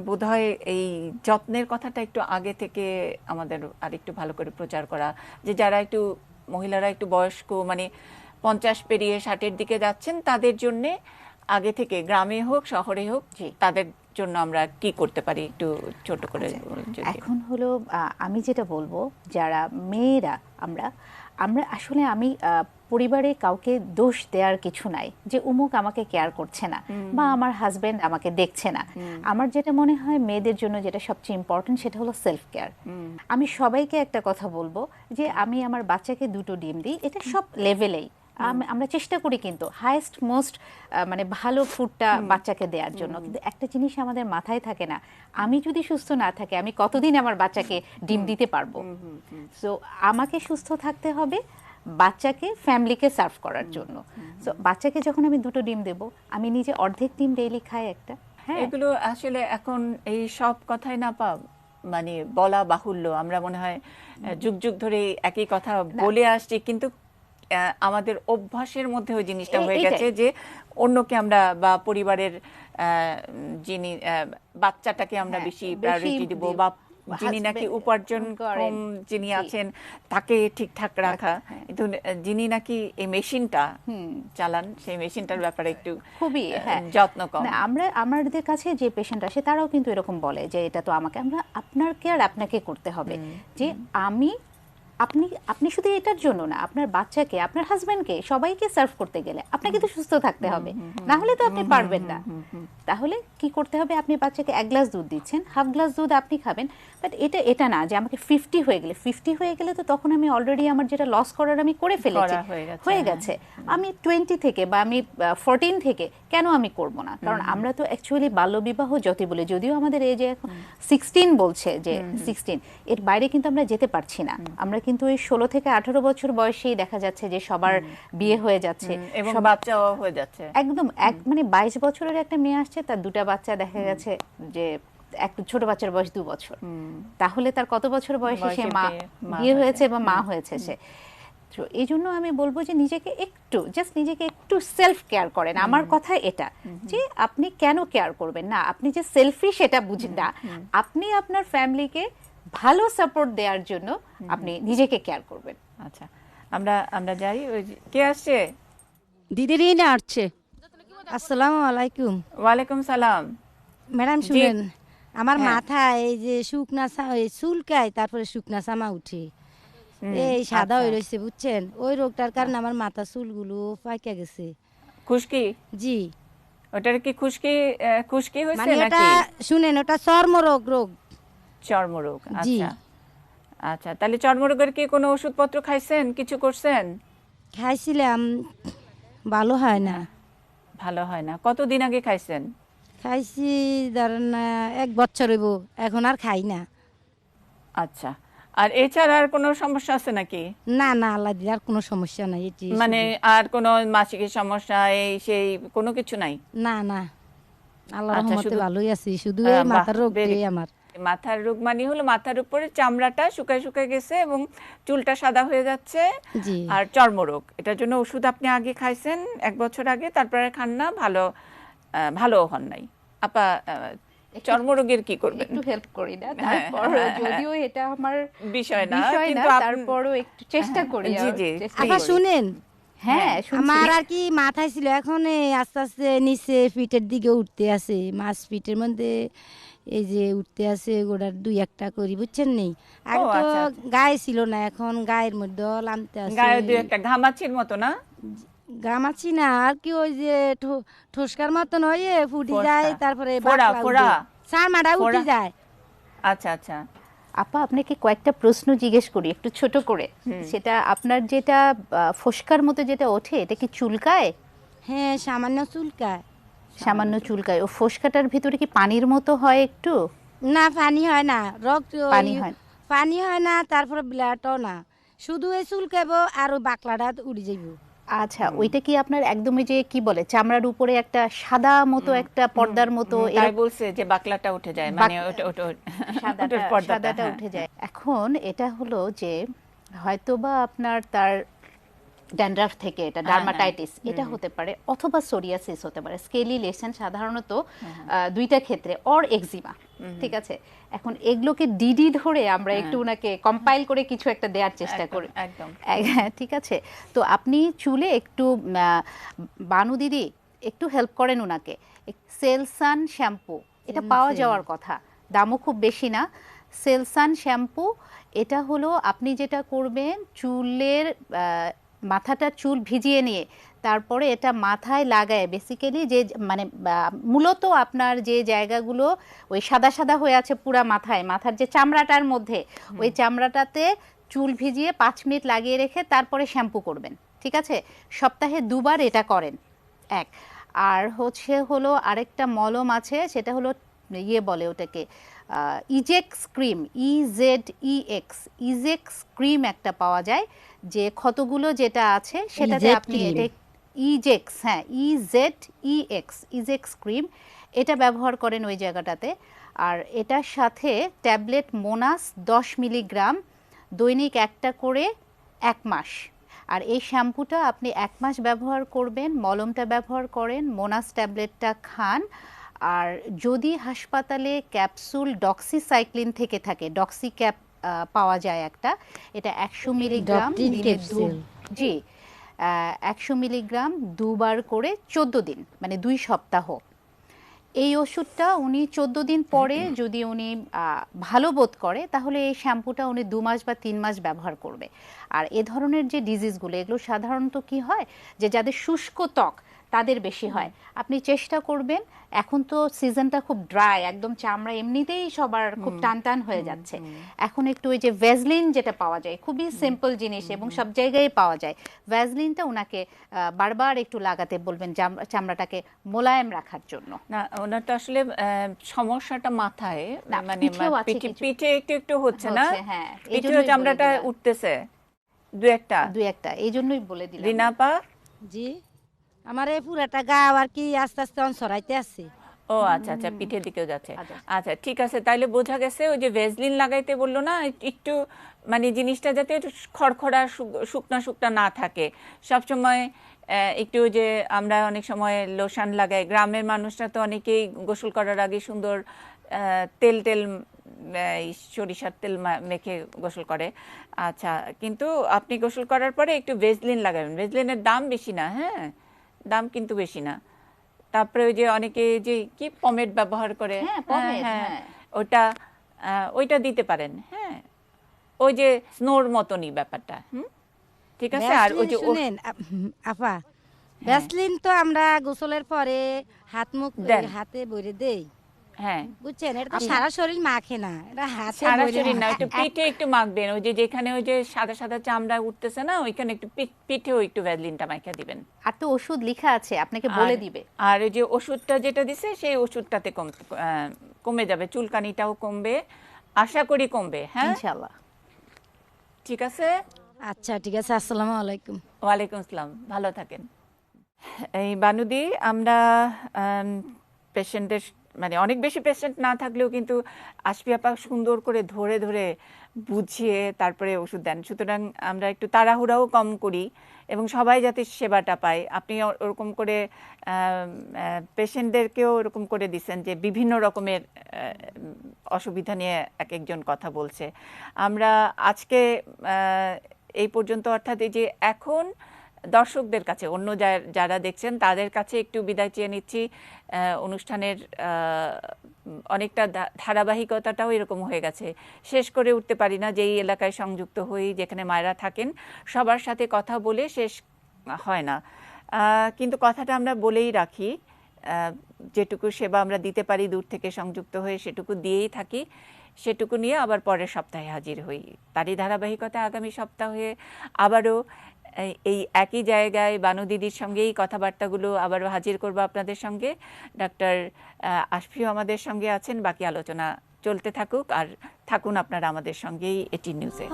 S1: বোধহয় এই যত্নের কথাটা একটু আগে থেকে আমাদের আর একটু ভালো করে প্রচার করা, যে যারা একটু মহিলারা একটু বয়স্ক, মানে 50 পেরিয়ে 60-এর দিকে যাচ্ছেন, তাদের জন্য আগে থেকে গ্রামে হোক শহরে হোক তাদের জন্য আমরা কি করতে পারি একটু ছোট করে।
S4: এখন হলো আমি যেটা বলবো, যারা মেয়েরা আমরা আসলে আমি পরিবারে কাউকে দোষ দেওয়ার কিছু নাই যে উমুক আমাকে কেয়ার করছে না বা আমার হাজবেন্ড আমাকে দেখছে না। আমার যেটা মনে হয় মেয়েদের জন্য যেটা সবচেয়ে ইম্পর্টেন্ট সেটা হলো সেলফ কেয়ার। আমি সবাইকে একটা কথা বলবো যে আমি আমার বাচ্চাকে 2টো ডিম দিই, এটা সব লেভেলেই আমরা চেষ্টা করি কিন্তু হাইয়েস্ট মোস্ট মানে ভালো ফুডটা বাচ্চাকে দেওয়ার জন্য। কিন্তু একটা জিনিস আমাদের মাথায় থাকে না, আমি যদি সুস্থ না থাকি আমি কতদিন আমার বাচ্চাকে ডিম দিতে পারবো। সো আমাকে সুস্থ থাকতে হবে বাচ্চাকে, ফ্যামিলিকে সার্ভ করার জন্য। সো বাচ্চাকে যখন আমি 2টো ডিম দেব, আমি নিজে অর্ধেক ডিম ডেইলি খাই একটা।
S1: হ্যাঁ, এগুলো আসলে এখন এই সব কথাই না মানে বলা বাহুল্য, আমরা মনে হয় যুগ যুগ ধরে একই কথা বলে আসছি, কিন্তু আমাদের অভ্যাসের মধ্যে ওই জিনিসটা হয়ে গেছে যে অন্যকে আমরা বা পরিবারের যিনি বাচ্চাটাকে আমরা বেশি প্রায়োরিটি দিব, বা যিনি নাকি উপার্জন কম যিনি আছেন তাকে ঠিকঠাক রাখা, কিন্তু যিনি নাকি এই মেশিনটা চালান সেই মেশিনটার ব্যাপারে একটু খুবই যত্ন কম।
S4: আমাদের কাছে যে পেশেন্ট আসে তারাও কিন্তু এরকম বলে যে এটা তো আমাকে, আমরা আপনার কেয়ার আপনাকে করতে হবে, যে আপনি শুধু এটার জন্য না, আপনার বাচ্চাকে, আপনার হাজবেন্ডকে, সবাইকে সার্ভ করতে গেলে আপনাকে তো সুস্থ থাকতে হবে, না হলে তো আপনি পারবেন না। তাহলে কি করতে হবে, আপনি বাচ্চাকে 1 গ্লাস দুধ দিচ্ছেন, হাফ গ্লাস দুধ আপনি খাবেন, বাট এটা না যে আমাকে 50 হয়ে গেলে তো তখন আমি অলরেডি আমার যেটা লস করার আমি করে ফেলেছি, হয়ে গেছে। আমি 20 থেকে বা আমি 14 থেকে কেন আমি করব না? কারণ আমরা তো অ্যাকচুয়ালি বাল্যবিবাহ যতই বলে, যদিও আমাদের এই যে 16 বলছে যে 16, এর বাইরে কিন্তু আমরা যেতে পারছি না। আমরা কিন্তু ওই 16 থেকে 18 বছর বয়সেই দেখা যাচ্ছে যে সবার বিয়ে হয়ে যাচ্ছে
S1: এবং বাচ্চাও হয়ে যাচ্ছে।
S4: একদম মানে 22 বছরের একটা মেয়ে আসছে, তার 2টা বাচ্চা, দেখা গেছে যে একটা ছোট বাচ্চার বয়স 2 বছর, তাহলে তার কত বছর বয়সে সে বিয়ে হয়েছে বা মা হয়েছে সে। তো এই জন্য আমি বলবো যে নিজেকে একটু সেলফ কেয়ার করেন। আমার কথা এটা যে আপনি কেন কেয়ার করবেন না, আপনি যে সেলফিশ এটা বুঝেন না, আপনি আপনার ফ্যামিলিকে ভালো সাপোর্ট দেওয়ার জন্য আপনি নিজেকে কেয়ার করবেন।
S1: আচ্ছা, আমরা যাই। ওই কে আসছে?
S2: দিদি রিনা আসছে।
S3: আসসালামু আলাইকুম।
S1: ওয়ালাইকুম সালাম।
S3: ম্যাডাম শুনেন, আমার মাথায় এই যে শুকনা চুলকায়, তারপরে শুকনা চামা উঠে, এই সাদা হয়ে রয়েছে বুঝছেন, ওই রোগটার কারণে আমার মাথা চুলগুলো পাইকা গেছে।
S1: খুশকি?
S3: জি।
S1: ওটার কি খুশকি হয়েছে
S3: মানে
S1: নাকি?
S3: শুনেন, ওটা চর্মরোগ।
S1: চর্মরোগ, আচ্ছা আচ্ছা। তাহলে চর্মরোগের কি কোনো ওষুধপত্র খাইছেন, কিছু করছেন?
S3: খাইছিলাম, ভালো হয় না।
S1: কতদিন আগে খাইছেন?
S3: খাইছি ধরেন 1 বছর হইব, এখন আর খাই না।
S1: আচ্ছা, আর এছাড়া আর কোনো সমস্যা আছে নাকি?
S3: না আল্লাহ দিলে আর কোনো সমস্যা নাই। এটি
S1: মানে আর কোনো মাসিকের সমস্যা এই সেই কোনো কিছু নাই?
S3: না আল্লাহর রহমতে ভালোই আছি, শুধু এই মাথার রোগটাই আমার।
S1: মাথার রোগ মানে হলো মাথার উপরে চামড়াটা শুকায় গেছে এবং চুলটা সাদা হয়ে যাচ্ছে, আর চর্মরোগ, এটার জন্য ওষুধ আপনি আগে খাইছেন 1 বছর আগে, তারপরে খান না, ভালো হন নাই। আপা চর্মরোগের কি করবেন?
S4: একটু হেল্প করি না, তারপর যদিও এটা আমার বিষয় না, কিন্তু তারপরও একটু চেষ্টা করি।
S1: জি।
S3: আপা শুনেন,
S4: হ্যাঁ
S3: আমার আর কি মাথায় ছিল, এখন আস্তে আস্তে নিচে পিঠের দিকে উঠতে আছে, মাছ পিঠের মধ্যে এই যে উঠতে আছে, গোড়ার 2-1টা করি বুঝছেন নেই। আগে তো গায়ে ছিল না, এখন গায়ের মধ্যে নামতে আছে,
S1: গায়ে 2-1টা ঘামাচির মতো না,
S3: গামাচ্ছি না আর কি, ওই যে ঠোসকার মতন হয়ে ফুটি যায়, তারপরে চারমাটা উঠে যায়।
S1: আচ্ছা।
S4: আপা আপনাকে কয়েকটা প্রশ্ন জিজ্ঞেস করি একটু ছোট করে, সেটা আপনার যেটা ফোসকার মতো যেটা ওঠে, এটা কি চুলকায়?
S3: হ্যাঁ, সামান্য চুলকায়।
S4: ও ফোসকাটার ভিতরে কি পানির মতো হয় একটু?
S3: না, পানি হয় না, পানি হয় না, তারপরে ব্লাডও না, শুধু এই চুলকাইব আর ওই বাকলাটা উড়ে যাইব।
S4: আচ্ছা, ওইটা কি আপনার একদমই যে কি বলে চামড়ার উপরে একটা সাদা মতো একটা পর্দার মতো
S1: তাই বলছে যে বাকলাটা উঠে যায়, মানে ওটা ওটা ওটার পর্দাটা,
S4: সাদাটা
S1: হ্যাঁ।
S4: উঠে যায়। এখন এটা হলো যে হয়তোবা আপনার তার ড্যান্ড্রাফ থেকে এটা ডার্মাটাইটিস এটা হতে পারে, অথবা সোরিয়াসিস হতে পারে। স্কেলি লেশন সাধারণত দুইটা ক্ষেত্রে, অর এক্সিমা, ঠিক আছে। এখন এগুলোকে ডিডি ধরে আমরা একটু ওনাকে কম্পাইল করে কিছু একটা দেওয়ার চেষ্টা করি,
S1: একদম
S4: ঠিক আছে। তো আপনি চুলে একটু বানু দিদি একটু হেল্প করেন ওনাকে। সেলসান শ্যাম্পু এটা পাওয়া যাওয়ার কথা, দামও খুব বেশি না। সেলসান শ্যাম্পু এটা হলো আপনি যেটা করবেন, চুলের মাথাটা চুল ভিজিয়ে নিয়ে তারপরে এটা মাথায় লাগায়, বেসিক্যালি যে মানে মূলত আপনার যে জায়গাগুলো ওই সাদা সাদা হয়ে আছে পুরা মাথায়, মাথার যে চামড়াটার মধ্যে, ওই চামড়াটাতে চুল ভিজিয়ে 5 মিনিট লাগিয়ে রেখে তারপরে শ্যাম্পু করবেন, ঠিক আছে। সপ্তাহে 2 বার এটা করেন, এক। আর হলো আরেকটা মলম আছে, সেটা হলো ইয়ে বলে ওটাকে ইজেক্স ক্রিম, ইজেক্স ক্রিম একটা পাওয়া যায়, যে ক্ষতগুলো যেটা আছে সেটাতে আপনি এটা ইজেক্স, হ্যাঁ ইজেক্স ক্রিম, এটা ব্যবহার করেন ওই জায়গাটাতে। আর এটার সাথে ট্যাবলেট মোনাস 10 মিলিগ্রাম দৈনিক একটা করে 1 মাস। আর এই শ্যাম্পুটা আপনি 1 মাস ব্যবহার করবেন, মলমটা ব্যবহার করেন, মোনাস ট্যাবলেটটা খান। আর যদি হাসপাতালে ক্যাপসুল ডক্সিসাইক্লিন থেকে থাকে, ডক্সি ক্যাপ পাওয়া যায় একটা, এটা 100 মিলিগ্রাম জি 100 মিলিগ্রাম 2 বার করে 14 দিন, মানে 2 সপ্তাহ। এই ওষুধটা উনি 14 দিন পরে যদি উনি ভালো বোধ করে, তাহলে এই শ্যাম্পুটা উনি 2 মাস বা 3 মাস ব্যবহার করবে। আর এ ধরনের যে ডিজিজগুলো, এগুলো সাধারণত কি হয়, যে যাদের শুষ্ক ত্বক তাদের বেশি হয়। আপনি চেষ্টা করবেন, এখন তো সিজনটা খুব ড্রাই, একদম চামড়া এমনিতেই সবার খুব টান টান হয়ে যাচ্ছে, এখন একটু ওই যে ভ্যাজলিন যেটা পাওয়া যায়, খুবই সিম্পল জিনিস এবং সব জায়গায় পাওয়া যায়, ভ্যাজলিনটা ওনাকে বারবার একটু লাগাতে বলবেন চামড়াটাকে মোলায়েম রাখার জন্য।
S1: না, ওনার তো আসলে সমস্যাটা মাথায়, মানে পিঠে একটু একটু হচ্ছে না,
S4: হ্যাঁ,
S1: পিঠে চামড়াটা উঠতেছে দু একটা,
S4: এই জন্যই বলে দিলাম।
S1: রিনাপা
S2: জি, আমার এই পুরাটা গা আর কি আস্তে আস্তে অনসরাইতে আছে।
S1: ও আচ্ছা আচ্ছা, পিঠের দিকেও যাচ্ছে। আচ্ছা ঠিক আছে, তাইলে বোঝা গেছে ওই যে ভেজলিন লাগাইতে বললো না, একটু মানে জিনিসটা যাতে একটু খড়খড়া শুকনা শুকনা না থাকে সবসময়। একটু যে আমরা অনেক সময় লোশন লাগাই, গ্রামের মানুষরা তো অনেকেই গোসল করার আগে সুন্দর তেল সরিষার তেল মেখে গোসল করে। আচ্ছা, কিন্তু আপনি গোসল করার পরে একটু ভেজলিন লাগাবেন। ভেজলিনের দাম বেশি না, হ্যাঁ দাম কিন্তু বেশি না। তারপরে ওই যে অনেকে যে কি পমেড ব্যবহার করে, হ্যাঁ ওইটা দিতে পারেন, হ্যাঁ ওই যে স্নোর মতনই ব্যাপারটা, ঠিক আছে। আর ওই যে
S2: শুনেন আপা, ভ্যাসলিন তো আমরা গোসলের পরে হাত মুখ হাতে ভরে দেই,
S1: হ্যাঁ
S2: বুঝছেন, এটা তো সারা শরীর মাখে না, এটা হাতে
S1: সারা শরীর না, একটু পিঠে একটু মাখবেন, ওই যে যেখানে ওই যে সাদা সাদা চামড়া উঠতেছে না, ওইখানে একটু পিঠেও একটু ভ্যাসলিনটা মাখিয়ে দিবেন।
S4: আর তো ওষুধ লেখা আছে, আপনাকে বলে দিবে।
S1: আর ওই যে ওষুধটা যেটা দিছে সেই ওষুধটাতে কমে যাবে, চুলকানিটাও কমবে, আশা করি কমবে, হ্যাঁ
S4: ইনশাআল্লাহ।
S1: ঠিক আছে,
S2: আচ্ছা ঠিক আছে, আসসালামু আলাইকুম।
S1: ওয়ালাইকুম আসসালাম, ভালো থাকেন। এই বানুদি, আমরা পেশেন্টের মানে অনেক বেশি পেশেন্ট না থাকলেও কিন্তু আশফি আপা সুন্দর করে ধরে ধরে বুঝিয়ে তারপরে ওষুধ দেন, সুতরাং আমরা একটু তাড়াহুড়াও কম করি এবং সবাই যাতে সেবাটা পায়। আপনি ওরকম করে পেশেন্টদেরকেও ওরকম করে দিচ্ছেন যে বিভিন্ন রকমের অসুবিধা নিয়ে এক একজন কথা বলছে। আমরা আজকে এই পর্যন্ত, অর্থাৎ এই যে এখন দর্শকদের কাছে, অন্য যারা দেখছেন তাদের কাছে একটু বিদায় চেয়ে নিচ্ছি। অনুষ্ঠানের অনেকটা ধারাবাহিকতাটাও এরকম হয়ে গেছে, শেষ করে উঠতে পারি না। যেই এলাকায় সংযুক্ত হই, যেখানে মায়েরা থাকেন, সবার সাথে কথা বলে শেষ হয় না, কিন্তু কথাটা আমরা বলেই রাখি, যেটুকু সেবা আমরা দিতে পারি দূর থেকে সংযুক্ত হয়ে সেটুকু দিয়েই থাকি, সেটুকু নিয়ে আবার পরের সপ্তাহে হাজির হই। তারই ধারাবাহিকতা আগামী সপ্তাহে আবারও এই একই জায়গায় বানু দিদির সঙ্গে এই কথাবার্তাগুলো আবারও হাজির করব আপনাদের সঙ্গে। ডাক্তার আশফিও আমাদের সঙ্গে আছেন, বাকি আলোচনা চলতে থাকুক, আর থাকুন আপনারা আমাদের সঙ্গেই এটি নিউজে।